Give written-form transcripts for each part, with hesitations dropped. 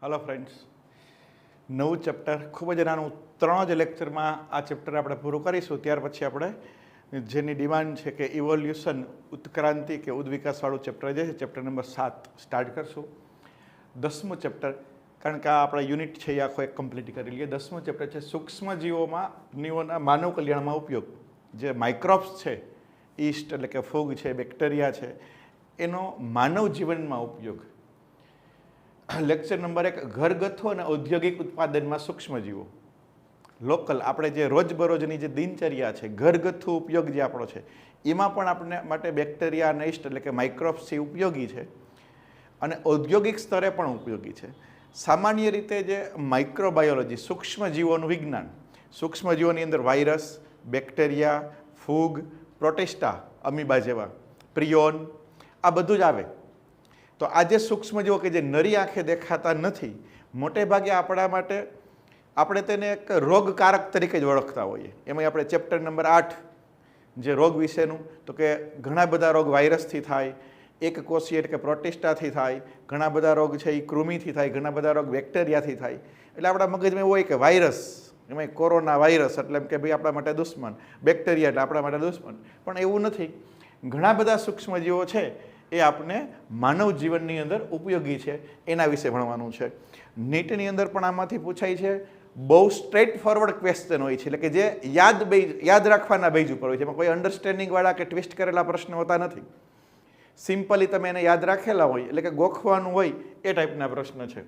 Hello friends, नव chapter खूब ज नानुं 3 ज लेक्चर में आ चेप्टर आपणे पूरुं करीशुं। त्यार पछी आपणे जेनी डिमांड है कि इवोल्यूशन उत्क्रांति के उद्विकासवाळुं चेप्टर जे चेप्टर नंबर 7 स्टार्ट करशुं। 10मुं चेप्टर कारण के आपणे यूनिट है ये आखो एक कम्प्लीट करी लीए। 10मुं चेप्टर है सूक्ष्मजीवोमां मानव कल्याण में उपयोग। जे माइक्रोब्स है, ईस्ट एटले के फूग है, बेक्टेरिया है, एनो मानव जीवन में उपयोग। लेक्चर नंबर 1 घरगथ्थु और औद्योगिक उत्पादन में सूक्ष्मजीवो। लोकल आपणे जे रोजबरोजनी जे दिनचर्या है, घरगथ्थु उपयोग जे आपणो छे एमां पण आपणे माटे बेक्टेरिया अने ईस्ट एटले के माइक्रोब्स उपयोगी है अने औद्योगिक स्तरे पण उपयोगी है। सामान्य रीते जे माइक्रोबायोलॉजी सूक्ष्मजीवोनुं विज्ञान, सूक्ष्मजीवोनी अंदर वायरस, बेक्टेरिया, फूग, प्रोटिस्टा, अमीबा जेवा, प्रियोन आ बधुं ज आवे। तो आज सूक्ष्मजीवो के जे नरी आँखे देखाता नहीं, मोटे भागे आपणा माटे आपणे तेने एक रोगकारक तरीके ज ओळखता होईए। एमां आपणे चेप्टर नंबर 8 जे रोग विशेनुं तो कि घणा बधा रोग वायरसथी थाय, एक कोषीय एटले के प्रोटिस्टाथी थाय, घणा बधा रोग छे ई कृमिथी थाय, घणा बधा रोग बेक्टेरियाथी थाय। एटले आपणा मगजमां एवुं होय के वायरस, एमां कोरोना वायरस एटले के भाई आपणा माटे दुश्मन, बेक्टेरिया एटले आपणा माटे दुश्मन, पण एवुं नथी। घणा बधा सूक्ष्मजीवो छे ए आपने मानव जीवननी अंदर उपयोगी है, एना विषे भणवानुं छे। नीटनी अंदर पण आमांथी पूछाय छे। बहु स्ट्रेट फॉरवर्ड क्वेश्चन होय छे, એટલે કે જે યાદ રાખવાના બેઝ ઉપર હોય છે, એમાં કોઈ અન્ડરસ્ટેન્ડિંગ વાળા કે ટ્વિસ્ટ કરેલા પ્રશ્ન હોતા નથી। સિમ્પલી તમે એને યાદ રાખેલા હોય એટલે કે ગોખવાનું હોય એ ટાઈપના પ્રશ્ન છે।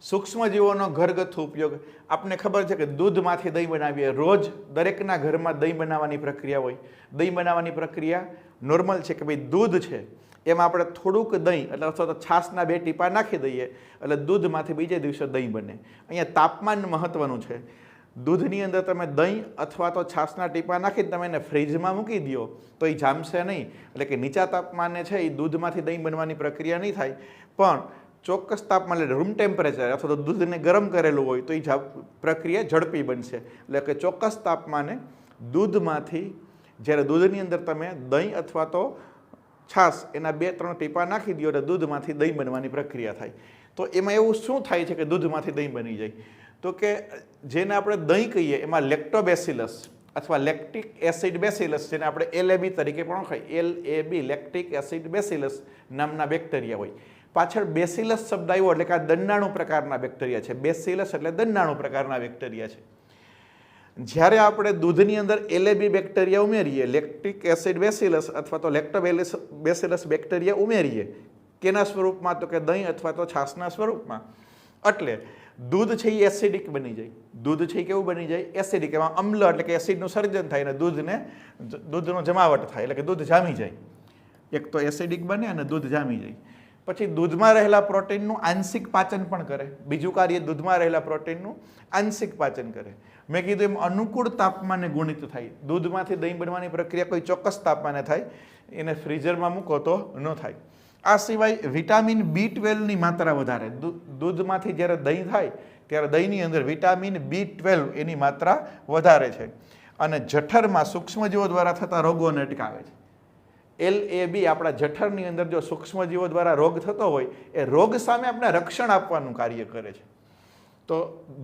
सूक्ष्मजीवोनो घरगथ्थु उपयोग आपने खबर है कि दूधमांथी दही बनावीए। रोज दरेकना घरमां दही बनावानी प्रक्रिया होय। दही बनावानी प्रक्रिया नॉर्मल है कि भाई दूध है एमां आपणे थोड़ुंक दही एटले अथवा तो छाशना 2 टीपा नाखी दईए एटले दूधमांथी बीजे दिवसे दही बने। अहींया तापमान महत्वनुं छे। दूधनी अंदर तमे दही अथवा तो छाशना टीपा नाखीने तमे एने फ्रीजमां मूकी दो तो ए जामशे नहीं, एटले के नीचा तापमाने छे ए दूधमांथी दही बनवानी प्रक्रिया नहीं थाय। पण ચોક્કસ તાપમાને રૂમ ટેમ્પરેચર અથવા તો દૂધને ગરમ કરેલું હોય તો એ પ્રક્રિયા ઝડપી બનશે। એટલે કે ચોક્કસ તાપમાને દૂધમાંથી જ્યારે દૂધની અંદર તમે દહીં અથવા તો છાશ એના 2-3 ટીપા નાખી દો એટલે દૂધમાંથી દહીં બનવાની પ્રક્રિયા થાય। તો એમાં એવું શું થાય છે કે દૂધમાંથી દહીં બની જાય? તો કે જેને આપણે દહીં કહીએ એમાં લેક્ટોબેસિલસ અથવા લેક્ટિક એસિડ બેસિલસ, જેને આપણે LAB તરીકે પણ ઓળખાય, LAB લેક્ટિક એસિડ બેસિલસ નામના બેક્ટેરિયા હોય। पाछळ बेसिलस शब्द आव्यो એટલે કે આ દંડાણુ પ્રકારના બેક્ટેરિયા છે। બેસિલસ એટલે દંડાણુ પ્રકારના બેક્ટેરિયા છે। જ્યારે આપણે દૂધની અંદર LAB બેક્ટેરિયા ઉમેરીએ, લેક્ટિક એસિડ બેસિલસ અથવા તો લેક્ટોબેસિલસ બેક્ટેરિયા ઉમેરીએ, કેના સ્વરૂપમાં? તો કે દહીં અથવા તો છાશના સ્વરૂપમાં। એટલે दूध છે એ એસિડિક બની જાય। दूध છે કેવું બની જાય? એસિડિક। એમાં અમ્લ એટલે કે એસિડનું સર્જન થાય અને दूधનો જમાવટ થાય એટલે કે दूध જામી જાય। એક તો એસિડિક બને અને दूध જામી જાય। પછી દૂધમાં રહેલા પ્રોટીનનું આંશિક પાચન પણ કરે। બીજું કાર્ય દૂધમાં રહેલા પ્રોટીનનું આંશિક પાચન કરે। મેં કીધું એમ અનુકૂળ તાપમાને ગુણિત થાય। દૂધમાંથી દહીં બનવાની પ્રક્રિયા કોઈ ચોક્કસ તાપમાને થાય, એને ફ્રીઝરમાં મૂકો તો ન થાય। આ સિવાય વિટામિન B12 ની માત્રા વધારે। દૂધમાંથી જ્યારે દહીં થાય ત્યારે દહીંની અંદર વિટામિન B12 એની માત્રા વધારે છે અને જઠરમાં સૂક્ષ્મજીવો દ્વારા થતા રોગોને અટકાવે છે। LAB આપણા જઠરની અંદર જો સૂક્ષ્મજીવો દ્વારા રોગ થતો હોય એ રોગ સામે આપણે રક્ષણ આપવાનું કાર્ય કરે છે। તો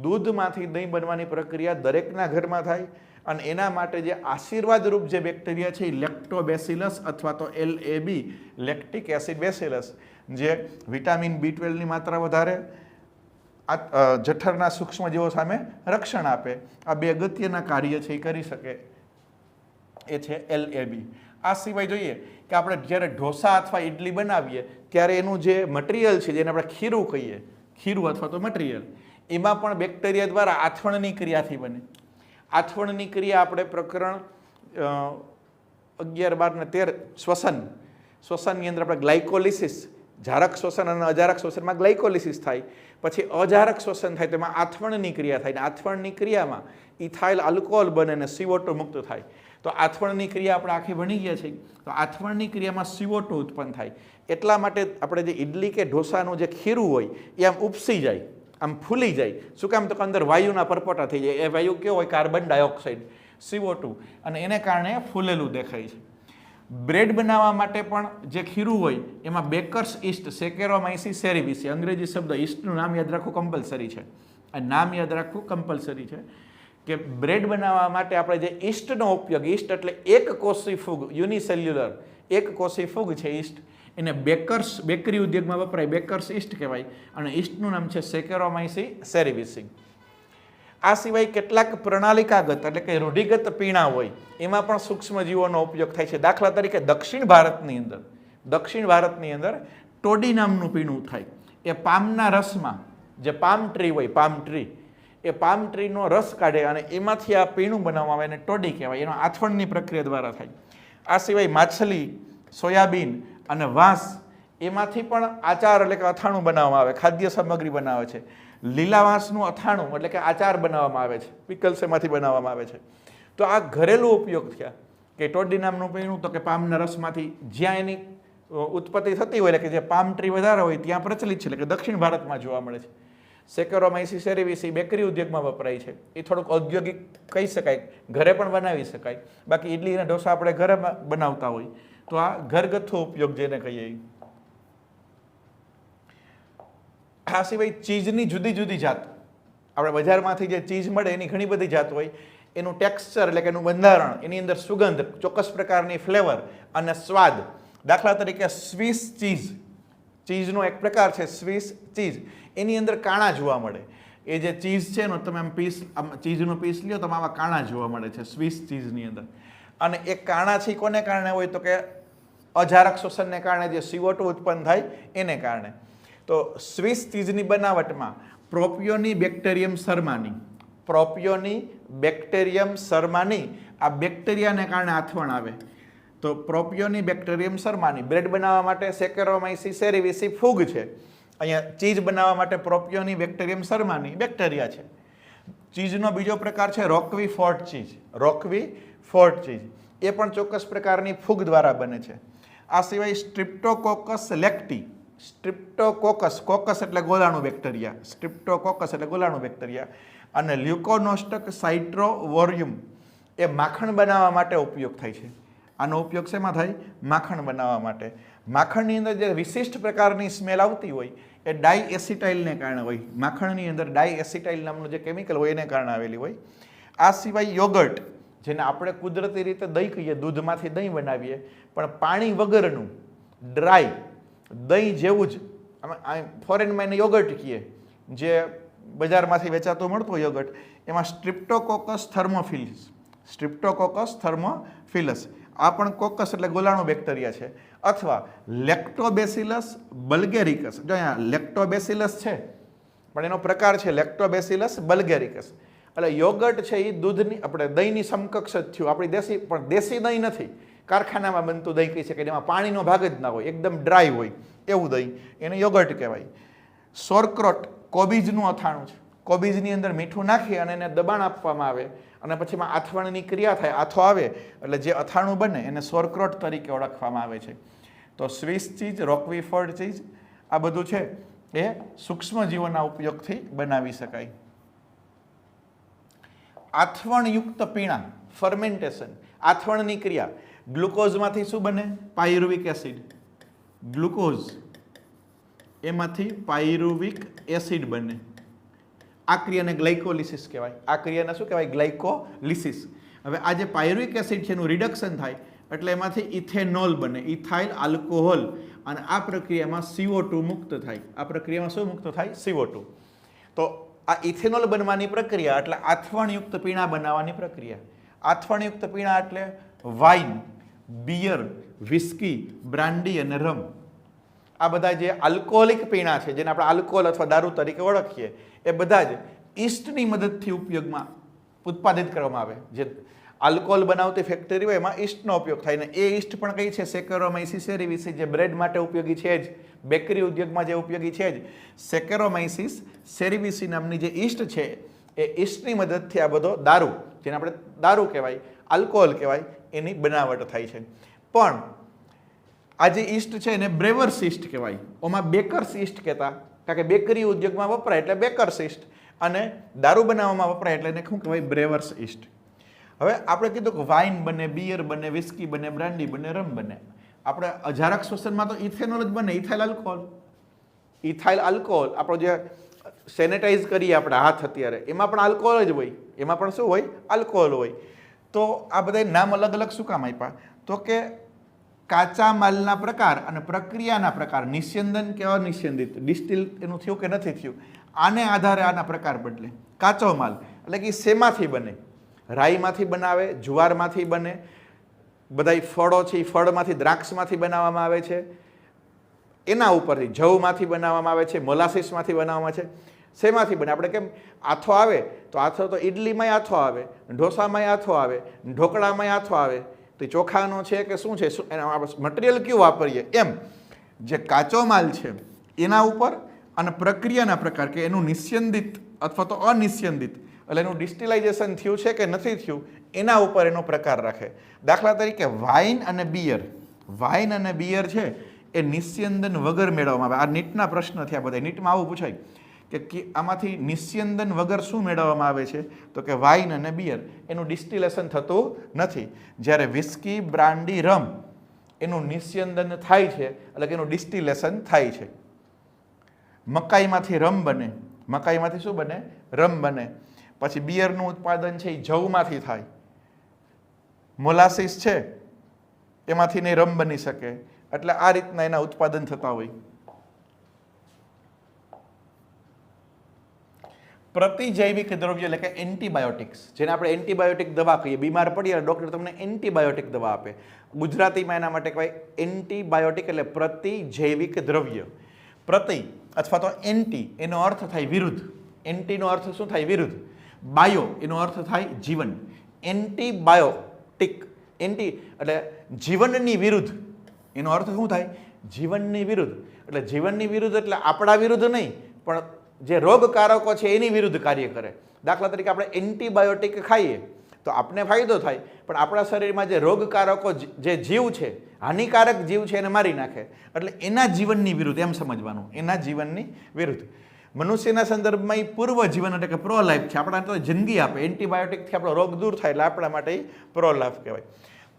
દૂધમાંથી દહીં બનવાની પ્રક્રિયા દરેકના ઘરમાં થાય અને એના માટે જે આશીર્વાદરૂપ જે બેક્ટેરિયા છે એ લેક્ટોબેસિલસ અથવા તો LAB લેક્ટિક એસિડ બેસિલસ, જે વિટામિન B12 ની માત્રા વધારે, જઠરના સૂક્ષ્મજીવો સામે રક્ષણ આપે, આ 2 અગત્યના કાર્ય છે એ કરી શકે, એ છે LAB। આ સિવાય જોઈએ કે આપણે જ્યારે ઢોસા અથવા ઇડલી બનાવીએ ત્યારે એનું જે મટીરિયલ છે, જેને આપણે ખીરું કહીએ, ખીરું અથવા તો મટીરિયલ, એમાં પણ બેક્ટેરિયા દ્વારા આથવણની ક્રિયાથી બને। આથવણની ક્રિયા આપણે પ્રકરણ 11, 12 અને 13 શ્વસનની અંદર આપણે ગ્લાયકોલિસિસ, જારક શ્વસન અને અજારક શ્વસનમાં ગ્લાયકોલિસિસ થાય, પછી અજારક શ્વસન થાય તેમાં આથવણની ક્રિયા થાય, અને આથવણની ક્રિયામાં ઇથાઇલ આલ્કોહોલ બને અને CO2 મુક્ત થાય। તો આથવણની ક્રિયા આપણે આખી ભણી ગયા છે। તો આથવણની ક્રિયામાં CO2 ઉત્પન્ન થાય। એટલા માટે આપણે જે ઇડલી કે ઢોસાનું જે ખીરું હોય એ આમ ઉપસી જાય, આમ ફૂલી જાય। શું કામ? તો કે અંદર વાયુના પરપોટા થઈ જાય। એ વાયુ કેવો હોય? કાર્બન ડાયોક્સાઇડ, CO2, અને એને કારણે ફૂલેલું દેખાય છે। બ્રેડ બનાવવા માટે પણ જે ખીરું હોય એમાં બેકર્સ ઈસ્ટ સેકેરોમાઇસીસ સેરેવિસી, અંગ્રેજી શબ્દ ઈસ્ટનું નામ યાદ રાખવું કમ્પલસરી છે. આ નામ યાદ રાખવું કમ્પલસરી છે કે બ્રેડ બનાવવા માટે આપણે જે ઈસ્ટનો ઉપયોગ, ઈસ્ટ એટલે એક કોષી ફૂગ, યુનિસેલ્યુલર એક કોષી ફૂગ છે ઈસ્ટ, એને બેકરી ઉદ્યોગમાં વપરાય, બેકર્સ ઈસ્ટ કહેવાય, અને ઈસ્ટનું નામ છે સેકેરોમાઇસી સેરેવિસી. આ સિવાય કેટલાક પ્રણાલિકાગત એટલે કે રૂઢિગત પીણા હોય એમાં પણ સૂક્ષ્મજીવોનો ઉપયોગ થાય છે. દાખલા તરીકે દક્ષિણ ભારતની અંદર ટોડી નામનું પીણું થાય. એ પામના રસમાં, જે પામ ટ્રી હોય, પામ ટ્રી, એ પામ ટ્રીનો રસ કાઢે અને એમાંથી આ પીણું બનાવવામાં આવે, એને ટોડી કહેવાય. એનો આથવણની પ્રક્રિયા દ્વારા થાય. આ સિવાય માછલી, સોયાબીન અને વાંસ, એમાંથી પણ આચાર એટલે કે અથાણું બનાવવામાં આવે, ખાદ્ય સામગ્રી બનાવે છે. લીલા વાંસનું અથાણું એટલે કે આચાર બનાવવામાં આવે છે, પિકલ્સ એમાંથી બનાવવામાં આવે છે. તો આ ઘરેલું ઉપયોગ થયા કે ટોડી નામનું પીણું તો કે પામના રસમાંથી જ્યાં એની ઉત્પત્તિ થતી હોય, એટલે કે જે પામ ટ્રી વધારે હોય ત્યાં પ્રચલિત છે, એટલે કે દક્ષિણ ભારતમાં જોવા મળે છે. સેકેરોમાઇસીસ સેરેવિસી બેકરી ઉદ્યોગમાં વપરાય છે. એ થોડુંક ઔદ્યોગિક કહી શકાય, ઘરે પણ બનાવી શકાય. બાકી ઇડલી અને ઢોસા આપણે ઘરે બનાવતા હોય તો આ ઘરગથ્થુ ઉપયોગ જેને કહીએ. આ સિવાય ચીઝની જુદી જુદી જાત, આપણે બજારમાંથી જે ચીઝ મળે એની ઘણી બધી જાત હોય. એનું ટેક્સચર એટલે કે એનું બંધારણ, એની અંદર સુગંધ, ચોક્કસ પ્રકારની ફ્લેવર અને સ્વાદ. દાખલા તરીકે સ્વિસ ચીઝ, ચીઝનો એક પ્રકાર છે સ્વિસ ચીઝ, એની અંદર કાણા જોવા મળે. એ જે ચીઝ છે એનો તમે આમ ચીઝનો પીસ લ્યો તો આમાં કાણા જોવા મળે છે સ્વિસ ચીઝની અંદર. અને એ કાણા છે કોને કારણે હોય તો કે અજારક શોષણને કારણે જે CO2 ઉત્પન્ન થાય એને કારણે. તો સ્વિસ ચીઝની બનાવટમાં પ્રોપિયોની બેક્ટેરિયમ શર્માની આ બેક્ટેરિયાને કારણે આથવણ આવે. તો પ્રોપિયોની બેક્ટેરિયમ શર્માની બ્રેડ બનાવવા માટે સેકેરોમાઇસી સેરેવિસી ફૂગ છે. અહીંયા ચીઝ બનાવવા માટે પ્રોપિયોની બેક્ટેરિયમ શર્માની બેક્ટેરિયા છે. ચીઝનો બીજો પ્રકાર છે રોકવી ફોર્ટ ચીઝ. એ પણ ચોક્કસ પ્રકારની ફૂગ દ્વારા બને છે. આ સિવાય સ્ટ્રિપ્ટોકોકસ લેક્ટી, કોકસ એટલે ગોલાણું બેક્ટેરિયા, અને લ્યુકોનોસ્ટક સાઇટ્રોવોરિયમ એ માખણ બનાવવા માટે ઉપયોગ થાય છે. આનો ઉપયોગ શેમાં થાય? માખણ બનાવવા માટે. માખણની અંદર જે વિશિષ્ટ પ્રકારની સ્મેલ આવતી હોય એ ડાયએસિટાઇલને કારણે હોય. માખણની અંદર ડાયએસિટાઇલ નામનું જે કેમિકલ હોય એને કારણે આવેલી હોય. આ સિવાય યોગર્ટ, જેને આપણે કુદરતી રીતે દહીં કહીએ, દૂધમાંથી દહીં બનાવીએ, પણ પાણી વગરનું ડ્રાય દહીં જેવું જ, ફોરેનમાં એને યોગર્ટ કહીએ, જે બજારમાંથી વેચાતું મળતું યોગર્ટ, એમાં સ્ટ્રિપ્ટોકોકસ થર્મોફિલસ, આ પણ કોકસ એટલે ગોલાણું બેક્ટેરિયા છે. અથવા લેક્ટોબેસિલસ બલ્ગેરિકસ, જો અહીંયા લેક્ટોબેસિલસ છે પણ એનો પ્રકાર છે લેક્ટોબેસિલસ બલ્ગેરિકસ. એટલે યોગર્ટ છે એ દૂધની, આપણે દહીંની સમકક્ષ જ થયું. આપણી દેશી, પણ દેશી દહીં નથી, કારખાનામાં બનતું દહીં કહી શકાય, એમાં પાણીનો ભાગ જ ના હોય, એકદમ ડ્રાય હોય એવું દહીં, એને યોગર્ટ કહેવાય. સોરક્રોટ કોબીજનું અથાણું છે. કોબીજની અંદર મીઠું નાખી અને એને દબાણ આપવામાં આવે અને પછી એમાં આથવણની ક્રિયા થાય, આથો આવે એટલે જે અથાણું બને એને સોરક્રોટ તરીકે ઓળખવામાં આવે છે. તો સ્વિસ ચીઝ, રોકવીફોર્ડ ચીઝ, આ બધું છે એ સૂક્ષ્મજીવોના ઉપયોગથી બનાવી શકાય. આથવણયુક્ત પીણા, ફર્મેન્ટેશન, આથવણની ક્રિયા. ગ્લુકોઝમાંથી શું બને? Pyruvic acid. ગ્લુકોઝ એમાંથી પાયરુવિક એસિડ બને. આ ક્રિયાને ગ્લાયકોલિસિસ કહેવાય. આ ક્રિયાને શું કહેવાય? ગ્લાયકોલિસિસ. હવે આ જે પાયરુવિક એસિડ છે એનું રિડક્શન થાય એટલે એમાંથી ઇથેનોલ બને, ઇથાઇલ આલ્કોહોલ, અને આ પ્રક્રિયામાં CO2 મુક્ત થાય. આ પ્રક્રિયામાં શું મુક્ત થાય? CO2. તો આ ઇથેનોલ બનવાની પ્રક્રિયા એટલે આથવણયુક્ત પીણા બનાવવાની પ્રક્રિયા. આથવણયુક્ત પીણા એટલે વાઇન, બિયર, વિસ્કી, બ્રાન્ડી અને રમ. આ બધા જે આલ્કોહોલિક પીણા છે, જેને આપણે આલ્કોહોલ અથવા દારૂ તરીકે ઓળખીએ, એ બધા જ ઈસ્ટની મદદથી ઉપયોગમાં ઉત્પાદિત કરવામાં આવે. જે આલ્કોહોલ બનાવતી ફેક્ટરી હોય એમાં ઈસ્ટનો ઉપયોગ થાય, ને એ ઈસ્ટ પણ કઈ છે? સેકેરોમાઇસીસ સેરેવિસી, જે બ્રેડ માટે ઉપયોગી છે જ, બેકરી ઉદ્યોગમાં જે ઉપયોગી છે જ. સેકેરોમાઇસીસ સેરેવિસી નામની જે ઈસ્ટ છે એ ઈસ્ટની મદદથી આ બધો દારૂ, જેને આપણે દારૂ કહેવાય, આલ્કોહોલ કહેવાય, એની બનાવટ થાય છે. પણ આ જે ઈસ્ટ છે એને બ્રેવર્સ ઈસ્ટ કહેવાય. ઓમાં બેકર્સ ઈસ્ટ કહેતા, કારણ કે બેકરી ઉદ્યોગમાં વપરાય એટલે બેકર્સ ઈસ્ટ, અને દારૂ બનાવવામાં વપરાય એટલે એને શું કહેવાય? બ્રેવર્સ ઈસ્ટ. હવે આપણે કીધું કે વાઇન બને, બિયર બને, વિસ્કી બને, બ્રાન્ડી બને, રમ બને. આપણે અજારક શ્વસનમાં તો ઇથેનોલ જ બને, ઇથાઇલ આલ્કોહોલ. ઇથાઇલ આલ્કોહોલ આપણો જે સેનેટાઈઝ કરીએ આપણે હાથ અત્યારે, એમાં પણ આલ્કોહોલ જ હોય. એમાં પણ શું હોય? આલ્કોહોલ હોય. તો આ બધા નામ અલગ અલગ શું કામ આપ્યા? તો કે કાચા માલના પ્રકાર અને પ્રક્રિયાના પ્રકાર, નિસ્યંદન કે અનિસ્યંદિત, ડિસ્ટિલ એનું થયું કે નથી થયું, આને આધારે આના પ્રકાર બદલે. કાચો માલ એટલે કે શેમાંથી બને? રાઈમાંથી બનાવે, જુવારમાંથી બને, બધા ફળો છે એ ફળમાંથી, દ્રાક્ષમાંથી બનાવવામાં આવે છે, એના ઉપરથી જવમાંથી બનાવવામાં આવે છે, મોલાસીસમાંથી બનાવવામાં છે. શેમાંથી બને? આપણે કેમ આથો આવે તો આથો તો ઇડલીમાંય આથો આવે, ઢોસામાંય આથો આવે, ઢોકળામાંય આથો આવે. તો ચોખાનો છે કે શું છે, એના મટીરિયલ કયું વાપરીએ, એમ જે કાચો માલ છે એના ઉપર અને પ્રક્રિયાના પ્રકાર કે એનું નિસ્યંદિત અથવા તો અનિસ્યંદિત એટલે એનું ડિસ્ટિલાઇઝેશન થયું છે કે નથી થયું એના ઉપર એનો પ્રકાર રાખે. દાખલા તરીકે વાઇન અને બિયર, વાઇન અને બિયર છે એ નિસ્યંદન વગર મેળવવામાં આવે. આ નીટના પ્રશ્ન થયા બધા. નીટમાં આવું પૂછાય કે આમાંથી નિસ્યંદન વગર શું મેળવવામાં આવે છે? તો કે વાઇન અને બિયર એનું ડિસ્ટિલેશન થતું નથી. જ્યારે વિસ્કી, બ્રાન્ડી, રમ એનું નિસ્યંદન થાય છે એટલે કે એનું ડિસ્ટિલેશન થાય છે. મકાઈમાંથી રમ બને, મકાઈમાંથી શું બને? રમ બને. પછી બિયરનું ઉત્પાદન છે એ જવમાંથી થાય. મોલાસીસ છે એમાંથી નહીં રમ બની શકે. એટલે આ રીતના એના ઉત્પાદન થતા હોય. પ્રતિજૈવિક દ્રવ્ય એટલે કે એન્ટીબાયોટિક્સ, જેને આપણે એન્ટીબાયોટિક દવા કહીએ. બીમાર પડીએ ડૉક્ટર તમને એન્ટીબાયોટિક દવા આપે. ગુજરાતીમાં એના માટે કહેવાય એન્ટીબાયોટિક એટલે પ્રતિજૈવિક દ્રવ્ય. પ્રતિ અથવા તો એન્ટી એનો અર્થ થાય વિરુદ્ધ. એન્ટીનો અર્થ શું થાય? વિરુદ્ધ. બાયો એનો અર્થ થાય જીવન. એન્ટીબાયોટિક, એન્ટી એટલે જીવનની વિરુદ્ધ. એનો અર્થ શું થાય? જીવનની વિરુદ્ધ. એટલે જીવનની વિરુદ્ધ એટલે આપણા વિરુદ્ધ નહીં, પણ જે રોગકારકો છે એની વિરુદ્ધ કાર્ય કરે. દાખલા તરીકે આપણે એન્ટીબાયોટિક ખાઈએ તો આપણને ફાયદો થાય, પણ આપણા શરીરમાં જે રોગકારકો જે જીવ છે, હાનિકારક જીવ છે એને મારી નાખે. એટલે એના જીવનની વિરુદ્ધ એમ સમજવાનું, એના જીવનની વિરુદ્ધ. મનુષ્યના સંદર્ભમાં એ પૂર્વ જીવન એટલે કે પ્રો લાઈફ છે. આપણા તો જિંદગી આપે. એન્ટીબાયોટિકથી આપણો રોગ દૂર થાય એટલે આપણા માટે પ્રો લાઈફ કહેવાય.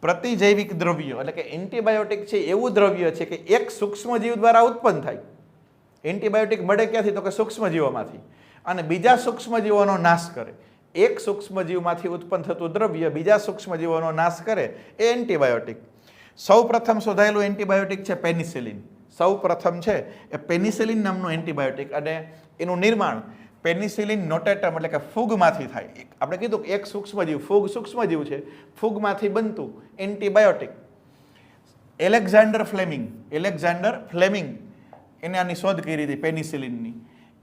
પ્રતિજૈવિક દ્રવ્ય એટલે કે એન્ટીબાયોટિક છે એવું દ્રવ્ય છે કે એક સૂક્ષ્મજીવ દ્વારા ઉત્પન્ન થાય. એન્ટીબાયોટિક મળે ક્યાંથી? તો કે સૂક્ષ્મજીવોમાંથી. અને બીજા સૂક્ષ્મજીવોનો નાશ કરે. એક સૂક્ષ્મજીવમાંથી ઉત્પન્ન થતું દ્રવ્ય બીજા સૂક્ષ્મજીવોનો નાશ કરે એ એન્ટીબાયોટિક. સૌ પ્રથમ શોધાયેલું એન્ટીબાયોટિક છે પેનિસિલિન. સૌ પ્રથમ છે એ પેનિસિલિન નામનું એન્ટીબાયોટિક, અને એનું નિર્માણ પેનિસિલિન નોટેટમ એટલે કે ફૂગમાંથી થાય. આપણે કીધું કે એક સૂક્ષ્મજીવ, ફૂગ સૂક્ષ્મજીવ છે, ફૂગમાંથી બનતું એન્ટીબાયોટિક. એલેક્ઝાન્ડર ફ્લેમિંગ એને આની શોધ કરી હતી પેનિસિલિનની.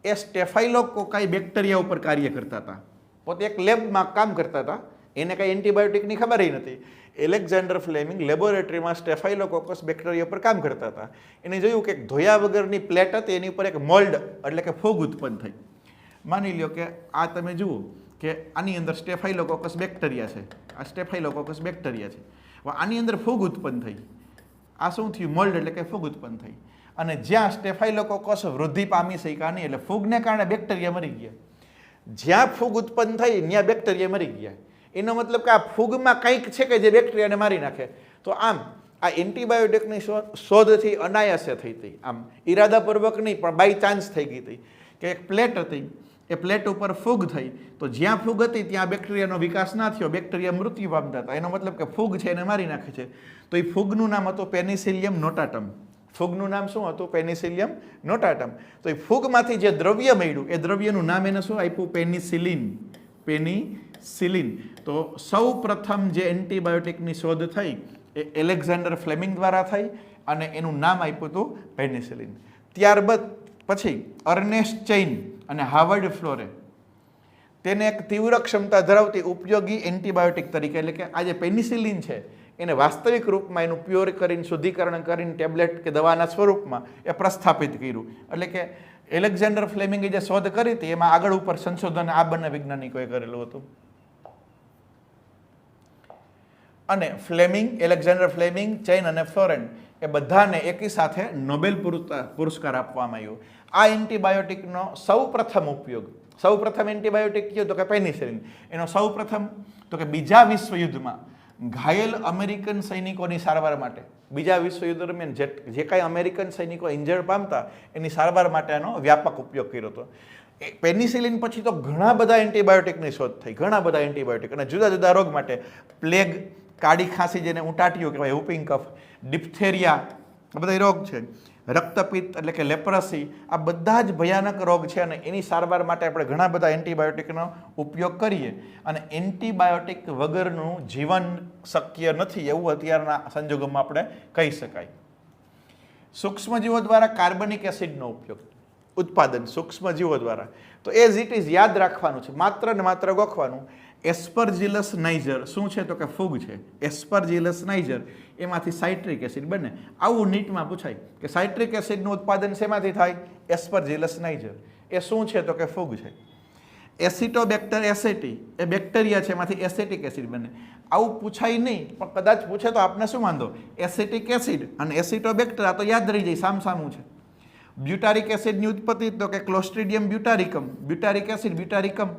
એ સ્ટેફાઇલોકોકાઈ બેક્ટેરિયા ઉપર કાર્ય કરતા હતા. પોતે એક લેબમાં કામ કરતા હતા. એને કાંઈ એન્ટીબાયોટિકની ખબર નથી. એલેક્ઝાન્ડર ફ્લેમિંગ લેબોરેટરીમાં સ્ટેફાઇલોકોકસ બેક્ટેરિયા પર કામ કરતા હતા. એને જોયું કે ધોયા વગરની પ્લેટ હતી, એની ઉપર એક મોલ્ડ એટલે કે ફૂગ ઉત્પન્ન થઈ. માની લ્યો કે આ તમે જુઓ કે આની અંદર સ્ટેફાઇલોકોકસ બેક્ટેરિયા છે. આ સ્ટેફાઇલોકોકસ બેક્ટેરિયા છે. આની અંદર ફૂગ ઉત્પન્ન થઈ. આ શું થયું? મોલ્ડ એટલે કે ફૂગ ઉત્પન્ન થઈ. અને જ્યાં સ્ટેફાઇલોકોકસ વૃદ્ધિ પામી શક્યા નહીં એટલે ફૂગને કારણે બેક્ટેરિયા મરી ગયા. જ્યાં ફૂગ ઉત્પન્ન થઈ ત્યાં બેક્ટેરિયા મરી ગયા. એનો મતલબ કે આ ફૂગમાં કંઈક છે કે જે બેક્ટેરિયાને મારી નાખે. તો આમ આ એન્ટીબાયોટિકની શોધથી અનાયાસે થઈ હતી. આમ ઈરાદાપૂર્વક નહીં, પણ બાય ચાન્સ થઈ ગઈ હતી કે એક પ્લેટ હતી, એ પ્લેટ ઉપર ફૂગ થઈ, તો જ્યાં ફૂગ હતી ત્યાં બેક્ટેરિયાનો વિકાસ ના થયો, બેક્ટેરિયા મૃત્યુ પામતા હતા. એનો મતલબ કે ફૂગ છે એને મારી નાખે છે. તો એ ફૂગનું નામ હતું પેનિસિલિયમ નોટાટમ. ફૂગનું નામ શું હતું? પેનિસિલિયમ નોટાટમ. તો એ ફૂગમાંથી જે દ્રવ્ય મળ્યું એ દ્રવ્યનું નામ એને શું આપ્યું? પેનિસિલિન. પેનિસિલિન. તો સૌ પ્રથમ જે એન્ટીબાયોટિકની શોધ થઈ એ એલેક્ઝાન્ડર ફ્લેમિંગ દ્વારા થઈ અને એનું નામ આપ્યું હતું પેનિસિલિન. ત્યારબાદ પછી અર્નેસ્ટ ચેઇન અને હાવર્ડ ફ્લોરે તેને એક તીવ્ર ક્ષમતા ધરાવતી ઉપયોગી એન્ટીબાયોટિક તરીકે, એટલે કે આ જે પેનિસિલિન છે એને વાસ્તવિક રૂપમાં એનું પ્યોર કરીને શુદ્ધિકરણ કરીને ટેબ્લેટ કે દવાના સ્વરૂપમાં એ પ્રસ્થાપિત કર્યું. એટલે કે એલેક્ઝાન્ડર ફ્લેમિંગે જે શોધ કરી હતી એમાં આગળ ઉપર સંશોધન આ બંને વૈજ્ઞાનિકોએ કરેલું હતું. અને એલેક્ઝાન્ડર ફ્લેમિંગ, ચેઇન અને ફ્લોરેન્ટ એ બધાને એકી સાથે નોબેલ પુરસ્કાર આપવામાં આવ્યો. આ એન્ટીબાયોટિકનો સૌ પ્રથમ ઉપયોગ સૌ પ્રથમ એન્ટીબાયોટિક કયો તો કે પેનિસિલિન. એનો સૌ પ્રથમ તો કે બીજા વિશ્વયુદ્ધમાં ઘાયલ અમેરિકન સૈનિકોની સારવાર માટે, બીજા વિશ્વયુદ્ધ દરમિયાન જે કાંઈ અમેરિકન સૈનિકો ઇન્જર્ડ પામતા એની સારવાર માટે આનો વ્યાપક ઉપયોગ કર્યો હતો. પેનિસિલિન પછી તો ઘણા બધા એન્ટીબાયોટિકની શોધ થઈ, ઘણા બધા એન્ટીબાયોટિક, અને જુદા જુદા રોગ માટે, પ્લેગ, કાળી ખાંસી જેને ઉટાટીઓ કહેવાય, હુપિંગ કફ, ડિપ્થેરિયા, આ બધા રોગ છે, રક્તપિત્ત એટલે કે લેપ્રસી, આ બધા જ ભયાનક રોગ છે અને એની સારવાર માટે આપણે ઘણા બધા એન્ટીબાયોટિકનો ઉપયોગ કરીએ. અને એન્ટીબાયોટિક વગરનું જીવન શક્ય નથી એવું અત્યારના સંજોગોમાં આપણે કહી શકાય. સૂક્ષ્મજીવો દ્વારા કાર્બનિક એસિડનો ઉપયોગ, ઉત્પાદન સૂક્ષ્મજીવો દ્વારા, તો એઝ ઇટ ઇઝ યાદ રાખવાનું છે, માત્ર ને માત્ર ગોખવાનું. એસ્પરજીલસ નાઇજર શું છે તો કે ફૂગ છે. એસ્પરજીલસ નાઇજર એમાંથી સાઇટ્રિક એસિડ બને. આવું નીટમાં પૂછાય કે સાઇટ્રિક એસિડનું ઉત્પાદન શેમાંથી થાય? એસ્પરજીલસ નાઇજર. એ શું છે તો કે ફૂગ છે. એસિટોબેક્ટર એસેટી એ બેક્ટેરિયા છે, એમાંથી એસેટિક એસિડ બને. આવું પૂછાય નહીં, પણ કદાચ પૂછે તો આપને શું વાંધો? એસેટિક એસિડ અને એસિટોબેક્ટર આ તો યાદ રહી જાય, સામસામું છે. બ્યુટારિક એસિડની ઉત્પત્તિ તો કે ક્લોસ્ટ્રીડિયમ બ્યુટારિકમ, બ્યુટારિક એસિડ બ્યુટારિકમ,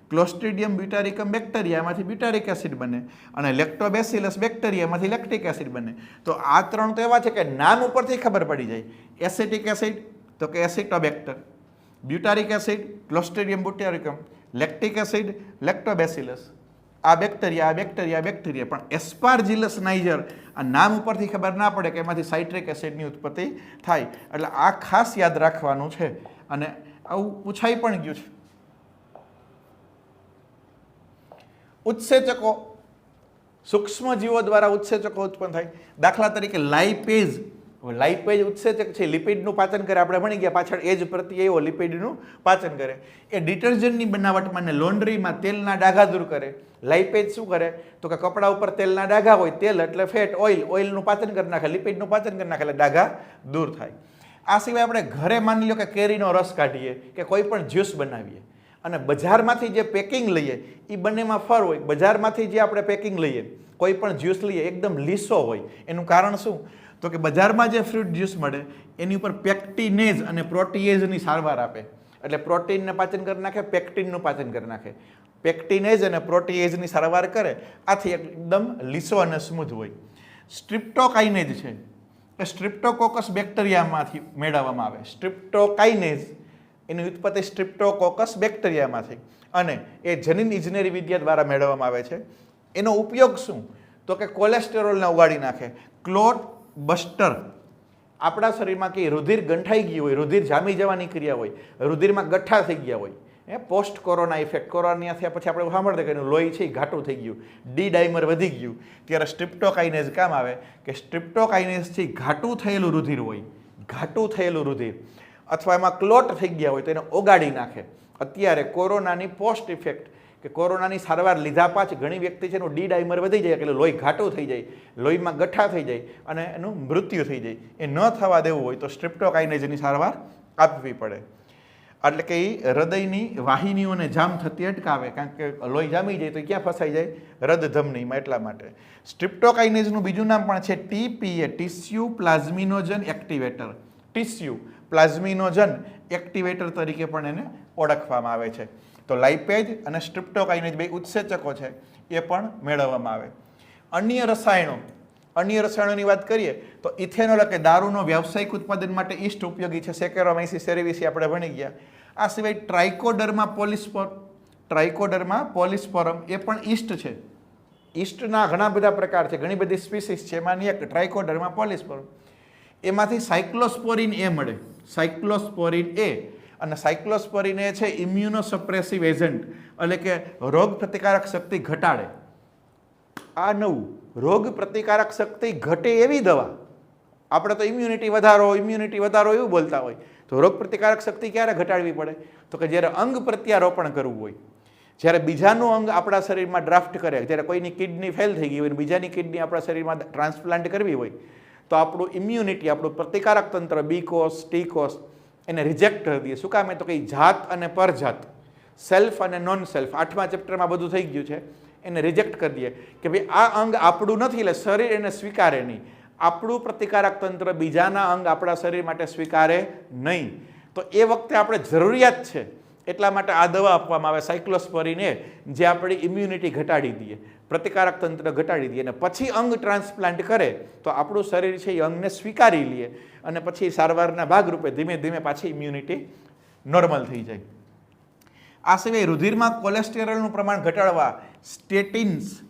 ક્લોસ્ટ્રીડિયમ બ્યુટારિકમ બેક્ટેરિયામાંથી બ્યુટારિક એસિડ બને, અને લેક્ટોબેસિલસ બેક્ટેરિયામાંથી લેક્ટિક એસિડ બને. તો આ ત્રણ તો એવા છે કે નામ ઉપરથી ખબર પડી જાય. એસિટિક એસિડ તો કે એસિટોબેક્ટર, બ્યુટારિક એસિડ ક્લોસ્ટ્રીડિયમ બ્યુટારિકમ, લેક્ટિક એસિડ લેક્ટોબેસિલસ. આ બેક્ટેરિયા, આ બેક્ટેરિયા, બેક્ટેરિયા. પણ એસ્પારજીલસ નાઇજર આ નામ ઉપરથી ખબર ના પડે કે એમાંથી સાઇટ્રિક એસિડની ઉત્પત્તિ થાય. એટલે આ ખાસ યાદ રાખવાનું છે અને આવું પૂછાઈ પણ ગયું છે. ઉત્સેચકો, સૂક્ષ્મજીવો દ્વારા ઉત્સેચકો ઉત્પન્ન થાય. દાખલા તરીકે લાઇપેઝ, લાઇપેઝ ઉત્સેચક છે, લિપિડનું પાચન કરે. આપણે ભણી ગયા પાછળ એજ પ્રત્યે એવો લિપિડનું પાચન કરે. એ ડિટર્જન્ટની બનાવટમાં ને લોન્ડ્રીમાં તેલના ડાઘા દૂર કરે. લાઇપેઝ શું કરે તો કે કપડા ઉપર તેલના ડાઘા હોય, તેલ એટલે ફેટ, ઓઇલ, ઓઇલનું પાચન કરી નાખે, લિપિડનું પાચન કરી નાખે, એટલે ડાઘા દૂર થાય. આ સિવાય આપણે ઘરે માની લો કે કેરીનો રસ કાઢીએ કે કોઈ પણ જ્યુસ બનાવીએ અને બજારમાંથી જે પેકિંગ લઈએ એ બંનેમાં ફર હોય. બજારમાંથી જે આપણે પેકિંગ લઈએ, કોઈ પણ જ્યુસ લઈએ એકદમ લીસો હોય. એનું કારણ શું તો કે બજારમાં જે ફ્રૂટ જ્યુસ મળે એની ઉપર પેક્ટિનેઝ અને પ્રોટીએઝની સારવાર આપે. એટલે પ્રોટીનને પાચન કરી નાખે, પેક્ટિનનું પાચન કરી નાખે. પેક્ટિનેઝ અને પ્રોટીએઝની સારવાર કરે, આથી એકદમ લીસો અને સ્મૂથ હોય. સ્ટ્રિપ્ટોકાઇનેઝ છે એ સ્ટ્રિપ્ટોકોકસ બેક્ટેરિયામાંથી મેળવવામાં આવે. સ્ટ્રિપ્ટોકાઇનેઝ એની ઉત્પત્તિ સ્ટ્રિપ્ટોકોકસ બેક્ટેરિયામાંથી, અને એ જનીન ઇજનેરી વિદ્યા દ્વારા મેળવવામાં આવે છે. એનો ઉપયોગ શું તો કે કોલેસ્ટેરોલને ઉગાડી નાખે. ક્લોટ બસ્ટર, આપણા શરીરમાં કે રુધિર ગંઠાઈ ગયું હોય, રુધિર જામી જવાની ક્રિયા હોય, રુધિરમાં ગઠ્ઠા થઈ ગયા હોય, પોસ્ટ કોરોના ઇફેક્ટ, કોરોના થયા પછી આપણે સાંભળતા કે એનું લોહી છે ઘાટું થઈ ગયું, ડી ડાયમર વધી ગયું, ત્યારે સ્ટ્રિપ્ટોકાઇનેઝ કામ આવે. કે સ્ટ્રિપ્ટોકાઇનેઝથી ઘાટું થયેલું રુધિર હોય, ઘાટું થયેલું રુધિર અથવા એમાં ક્લોટ થઈ ગયા હોય તો એને ઓગાડી નાખે. અત્યારે કોરોનાની પોસ્ટ ઇફેક્ટ કે કોરોનાની સારવાર લીધા પાછી ઘણી વ્યક્તિ છે એનું ડી ડાયમર વધી જાય, એટલે લોહી ઘાટું થઈ જાય, લોહીમાં ગઠ્ઠા થઈ જાય અને એનું મૃત્યુ થઈ જાય. એ ન થવા દેવું હોય તો સ્ટ્રિપ્ટોકાઇનેઝની સારવાર આપવી પડે. એટલે કે એ હૃદયની વાહિનીઓને જામ થતી અટકાવે, કારણ કે લોહી જામી જાય તો ક્યાં ફસાઈ જાય? હૃદધમનીમાં. એટલા માટે સ્ટ્રિપ્ટોકાઇનેઝનું બીજું નામ પણ છે TPA, tissue plasminogen activator. Tissue plasminogen activator તરીકે પણ એને ઓળખવામાં આવે છે. તો લાઇપેઝ અને સ્ટ્રિપ્ટોકાઇનેઝ બે ઉત્સેચકો છે, એ પણ મેળવવામાં આવે. અન્ય રસાયણો, અન્ય રસાયણોની વાત કરીએ તો ઇથેનોલ કે દારૂનો વ્યાવસાયિક ઉત્પાદન માટે ઈસ્ટ ઉપયોગી છે. સેકેરોમાઇસિસ સેરેવિસી આપણે ભણી ગયા. આ સિવાય ટ્રાઇકોડર્મા પોલિસ્પોર, ટ્રાઇકોડર્મા પોલિસ્પોરમ એ પણ ઈસ્ટ છે. ઈસ્ટના ઘણા બધા પ્રકાર છે, ઘણી બધી સ્પીસીસ છે, એમાંની એક ટ્રાઇકોડર્મા પોલિસ્પોરમ. એમાંથી સાયક્લોસ્પોરિન એ મળે, સાયક્લોસ્પોરિન એ. અને સાયક્લોસ્પોરિન એ છે ઇમ્યુનોસપ્રેસિવ એજન્ટ, એટલે કે રોગ પ્રતિકારક શક્તિ ઘટાડે. આ નવું, રોગ પ્રતિકારક શક્તિ ઘટે એવી દવા. આપણે તો ઇમ્યુનિટી વધારો એવું બોલતા હોય. તો રોગ પ્રતિકારક શક્તિ ક્યારે ઘટાડવી પડે તો કે જ્યારે અંગ પ્રત્યારોપણ કરવું હોય, જ્યારે બીજાનું અંગ આપણા શરીરમાં ડ્રાફ્ટ કરે, જ્યારે કોઈની કિડની ફેલ થઈ ગઈ હોય, બીજાની કિડની આપણા શરીરમાં ટ્રાન્સપ્લાન્ટ કરવી હોય, તો આપણું ઇમ્યુનિટી, આપણું પ્રતિકારક તંત્ર, બી કોષ, ટી કોષ એને રિજેક્ટ કરી દઈએ. શું કામ? તો કે જાત અને પરજાત, સેલ્ફ અને નોન સેલ્ફ, 8મા ચેપ્ટરમાં બધું થઈ ગયું છે. એને રિજેક્ટ કરી દઈએ કે ભાઈ આ અંગ આપણું નથી, એટલે શરીર એને સ્વીકારે નહીં. આપણું પ્રતિકારક તંત્ર બીજાના અંગ આપણા શરીર માટે સ્વીકારે નહીં. તો એ વખતે આપણે જરૂરિયાત છે એટલા માટે આ દવા આપવામાં આવે સાયક્લોસ્પોરિન એ, જે આપણી ઇમ્યુનિટી ઘટાડી દે, પ્રતિકારક તંત્ર ઘટાડી દે, અને પછી અંગ ટ્રાન્સપ્લાન્ટ કરે તો આપણું શરીર છે એ અંગને સ્વીકારી લે અને પછી સારવારના ભાગરૂપે ધીમે ધીમે પાછી ઇમ્યુનિટી નોર્મલ થઈ જાય. આ સિવાય રુધિરમાં કોલેસ્ટેરોલનું પ્રમાણ ઘટાડવા સ્ટેટિન્સ,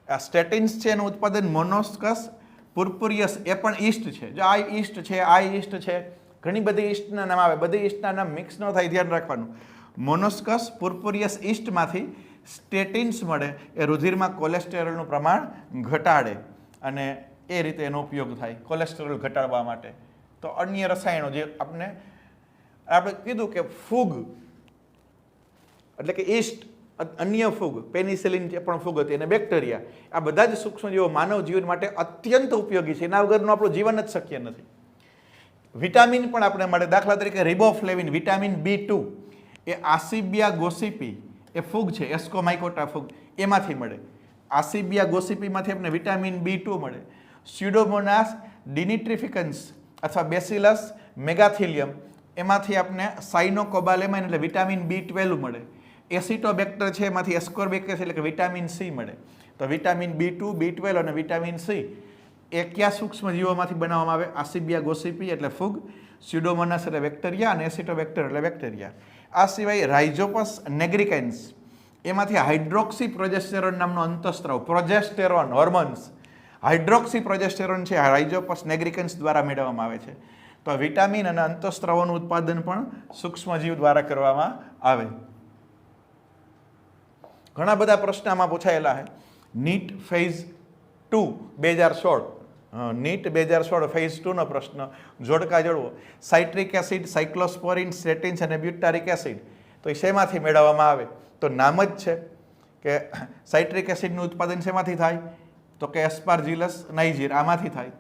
આ સ્ટેટિન્સ છે એનું ઉત્પાદન મોનોસ્કસ પુર્પુરિયસ, એ પણ ઈસ્ટ છે. જો આ ઈસ્ટ છે, આ ઈસ્ટ છે, ઘણી બધી ઈસ્ટના નામ આવે, બધી ઈસ્ટના નામ મિક્સ ન થાય, ધ્યાન રાખવાનું. મોનોસ્કસ પુર્પુરિયસ ઈસ્ટમાંથી સ્ટેટિન્સ મળે, એ રુધિરમાં કોલેસ્ટેરોલનું પ્રમાણ ઘટાડે અને એ રીતે એનો ઉપયોગ થાય કોલેસ્ટેરોલ ઘટાડવા માટે. તો અન્ય રસાયણો જે આપણે કીધું કે ફૂગ એટલે કે ઈસ્ટ, અન્ય ફૂગ, પેનિસિલિન જે પણ ફૂગ હતી અને બેક્ટેરિયા, આ બધા જ સૂક્ષ્મજીવો માનવ જીવન માટે અત્યંત ઉપયોગી છે. એના વગરનું આપણું જીવન જ શક્ય નથી. વિટામિન પણ આપણે મળે, દાખલા તરીકે રિબોફ્લેવિન, વિટામિન B2 એ આસિબિયા ગોસિપી, એ ફૂગ છે, એસ્કોમાઇકોટા ફૂગ, એમાંથી મળે. આસિબિયા ગોસિપીમાંથી આપણે વિટામિન B2 મળે. સ્યુડોમોનાસ ડિનિટ્રિફિકન્સ અથવા બેસિલસ મેગાથિલિયમ, એમાંથી આપણે સાઇનોકોબાલેમાઇન એટલે વિટામિન B12 મળે. એસિટોબેક્ટર છે એમાંથી એસ્કોર્બિક એસિડ એટલે કે વિટામિન C મળે. તો વિટામિન B2, B12 અને વિટામિન C એ કયા સૂક્ષ્મજીવોમાંથી બનાવવામાં આવે? આસિબિયા ગોસિપી એટલે ફૂગ, સ્યુડોમોનાસ એટલે બેક્ટેરિયા અને એસિટોબેક્ટર એટલે બેક્ટેરિયા. આ સિવાય રાઇઝોપસ નેગ્રિકેન્સ, એમાંથી હાઇડ્રોક્સી પ્રોજેસ્ટેરોન નામનો અંતઃસ્ત્રાવ, પ્રોજેસ્ટેરોન હોર્મોન્સ, હાઇડ્રોક્સી પ્રોજેસ્ટેરોન છે રાઇઝોપસ નેગ્રિકેન્સ દ્વારા મેળવવામાં આવે છે. તો વિટામિન અને અંતઃસ્ત્રાવોનું ઉત્પાદન પણ સૂક્ષ્મજીવ દ્વારા કરવામાં આવે. ઘણા બધા પ્રશ્ન આમાં પૂછાયેલા છે. નીટ ફેઝ 2 2016, નીટ 2016 ફેઝ 2 નો પ્રશ્ન, જોડકા જોડવો, સાઇટ્રિક એસિડ, સાયક્લોસ્પોરિન, સ્ટેટિન્સ અને બ્યુટારિક એસિડ, તો એ શેમાંથી મેળવવામાં આવે? તો નામ જ છે કે સાઇટ્રિક એસિડનું ઉત્પાદન શેમાંથી થાય? તો કે એસ્પાર્જિલસ નાઇજીર, આમાંથી થાય.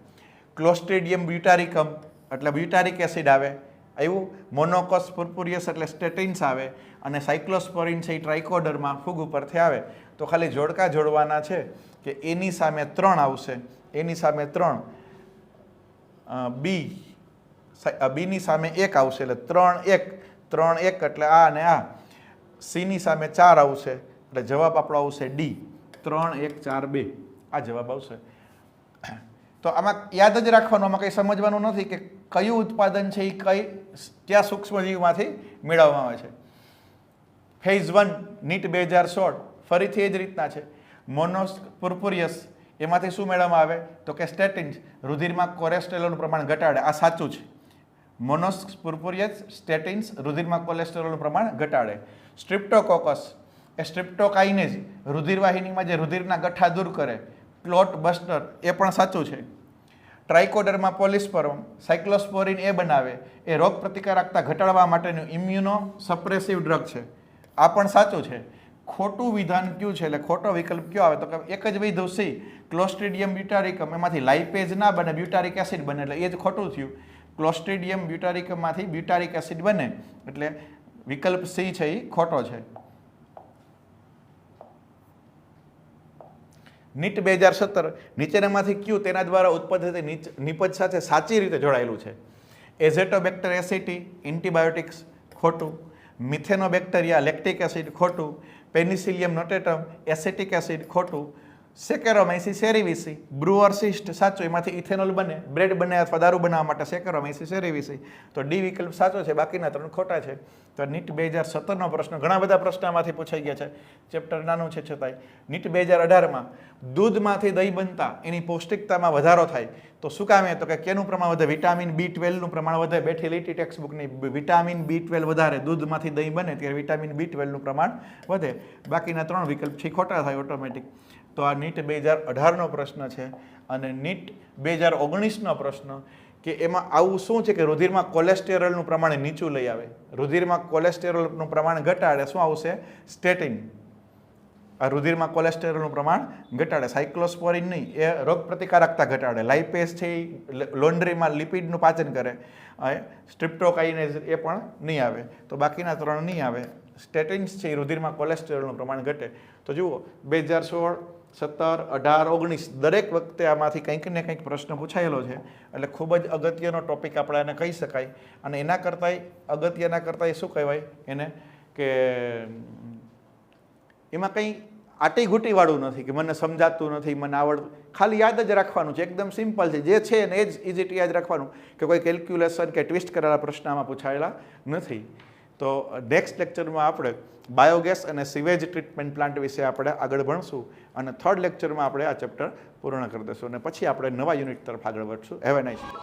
ક્લોસ્ટ્રીડિયમ બ્યુટારિકમ એટલે બ્યુટારિક એસિડ આવે, આવ્યું. મોનોકોસ પુર્પુરિયસ એટલે સ્ટેટિન્સ આવે, અને સાયક્લોસ્પોરિન છે એ ટ્રાઇકોડરમાં ફૂગ ઉપરથી આવે. તો ખાલી જોડકા જોડવાના છે કે એની સામે 3 આવશે, એની સામે 3, બીની સામે 1 આવશે એટલે 3 1 એટલે આ અને આ. સીની સામે 4 આવશે એટલે જવાબ આપણો આવશે ડી, 3 1 4 2, આ જવાબ આવશે. તો આમાં યાદ જ રાખવાનું, આમાં કંઈ સમજવાનું નથી કે કયું ઉત્પાદન છે એ કયા સૂક્ષ્મજીવમાંથી મેળવવામાં આવે છે. ફેઝ 1 નીટ 2016 ફરીથી એ જ રીતના છે. મોનોસ પુર્પુરિયસ, એમાંથી શું મેળવવામાં આવે? તો કે સ્ટેટિન્સ, રુધિરમાં કોલેસ્ટેરોલનું પ્રમાણ ઘટાડે, આ સાચું છે. મોનોસ પુર્પુરિયસ, સ્ટેટિન્સ રુધિરમાં કોલેસ્ટેરોલનું પ્રમાણ ઘટાડે. સ્ટ્રિપ્ટોકોકસ એ સ્ટ્રિપ્ટોકાઇનેઝ, રુધિરવાહિનીમાં જે રુધિરના ગઠ્ઠા દૂર કરે, ક્લોટ બસ્ટર, એ પણ સાચું છે. ટ્રાઇકોડર્મા પોલિસ્પરમ, સાયક્લોસ્પોરિન એ બનાવે, એ રોગ પ્રતિકારકતા ઘટાડવા માટેનું ઇમ્યુનો સપ્રેસિવ ડ્રગ છે, આ પણ સાચું છે. ખોટું વિધાન કયું છે એટલે ખોટો વિકલ્પ કયો આવે? તો કે એક જ વિધું સી, ક્લોસ્ટ્રીડિયમ બ્યુટારિકમ, એમાંથી લાઇપેઝ ના બને, બ્યુટારિક એસિડ બને, એટલે એ જ ખોટું થયું. ક્લોસ્ટ્રીડિયમ બ્યુટારિકમમાંથી બ્યુટારિક એસિડ બને એટલે વિકલ્પ સી છે એ ખોટો છે. નીટ 2017 નીચેનામાંથી કયું તેના દ્વારા ઉત્પન્ન થતી નિપજ સાથે સાચી રીતે જોડાયેલું છે? એઝેટોબેક્ટર એસિટી, એન્ટીબાયોટિક્સ, ખોટું. મિથેનોબેક્ટેરિયા, લેક્ટિક એસિડ, ખોટું. પેનિસિલિયમ નોટેટમ, એસિટિક એસિડ, ખોટું. સેકેરોમાઇસિસ સેરિવિસી, બ્રુઅરસિસ્ટ, સાચું, એમાંથી ઇથેનોલ બને, બ્રેડ બને અથવા દારૂ બનાવવા માટે સેકેરોમાઇસિસ સેરિવિસી. તો ડી વિકલ્પ સાચો છે, બાકીના 3 ખોટા છે. તો નીટ 2017નો પ્રશ્ન, ઘણા બધા પ્રશ્નમાંથી પૂછાઈ ગયા છે, ચેપ્ટર નાનું છે છતાંય. નીટ 2018માં દૂધમાંથી દહીં બનતા એની પૌષ્ટિકતામાં વધારો થાય, તો શું કામે? તો કે કેનું પ્રમાણ વધે? વિટામિન B12નું પ્રમાણ વધે. બેઠી લીટી ટેક્સ્ટ બુકની, વિટામિન B12 વધારે, દૂધમાંથી દહીં બને ત્યારે વિટામિન B12નું પ્રમાણ વધે. બાકીના 3 વિકલ્પ છે ખોટા થાય ઓટોમેટિક. તો આ નીટ 2018નો પ્રશ્ન છે. અને નીટ 2019નો પ્રશ્ન કે એમાં આવું શું છે કે રુધિરમાં કોલેસ્ટેરોલનું પ્રમાણ નીચું લઈ આવે, રુધિરમાં કોલેસ્ટેરોલનું પ્રમાણ ઘટાડે, શું આવશે? સ્ટેટિન. આ રુધિરમાં કોલેસ્ટેરોલનું પ્રમાણ ઘટાડે. સાયક્લોસ્પોરિન નહીં, એ રોગ પ્રતિકારકતા ઘટાડે. લાઇપેઝ છે એ લોન્ડ્રીમાં લિપિડનું પાચન કરે. સ્ટ્રિપ્ટોકાઇનેઝ એ પણ નહીં આવે. તો બાકીના 3 નહીં આવે. સ્ટેટિન્સ છે એ રુધિરમાં કોલેસ્ટેરોલનું પ્રમાણ ઘટે. તો જુઓ 2016, 17, 18, 19 દરેક વખતે આમાંથી કંઈક ને કંઈક પ્રશ્ન પૂછાયેલો છે. એટલે ખૂબ જ અગત્યનો ટોપિક આપણે એને કહી શકાય. અને એના કરતાંય અગત્યના કરતાંય શું કહેવાય એને કે એમાં કંઈ આટી ઘૂંટીવાળું નથી કે મને સમજાતું નથી, મને આવડતું, ખાલી યાદ જ રાખવાનું છે. એકદમ સિમ્પલ છે, જે છે એને એ જ ઇઝી યાદ રાખવાનું, કે કોઈ કેલ્ક્યુલેશન કે ટ્વિસ્ટ કરેલા પ્રશ્ન આમાં પૂછાયેલા નથી. તો નેક્સ્ટ લેક્ચરમાં આપણે બાયોગેસ અને સિવેજ ટ્રીટમેન્ટ પ્લાન્ટ વિશે આપણે આગળ ભણશું, અને થર્ડ લેક્ચરમાં આપણે આ ચેપ્ટર પૂર્ણ કરી દઈશું, અને પછી આપણે નવા યુનિટ તરફ આગળ વધશું. Have a nice day.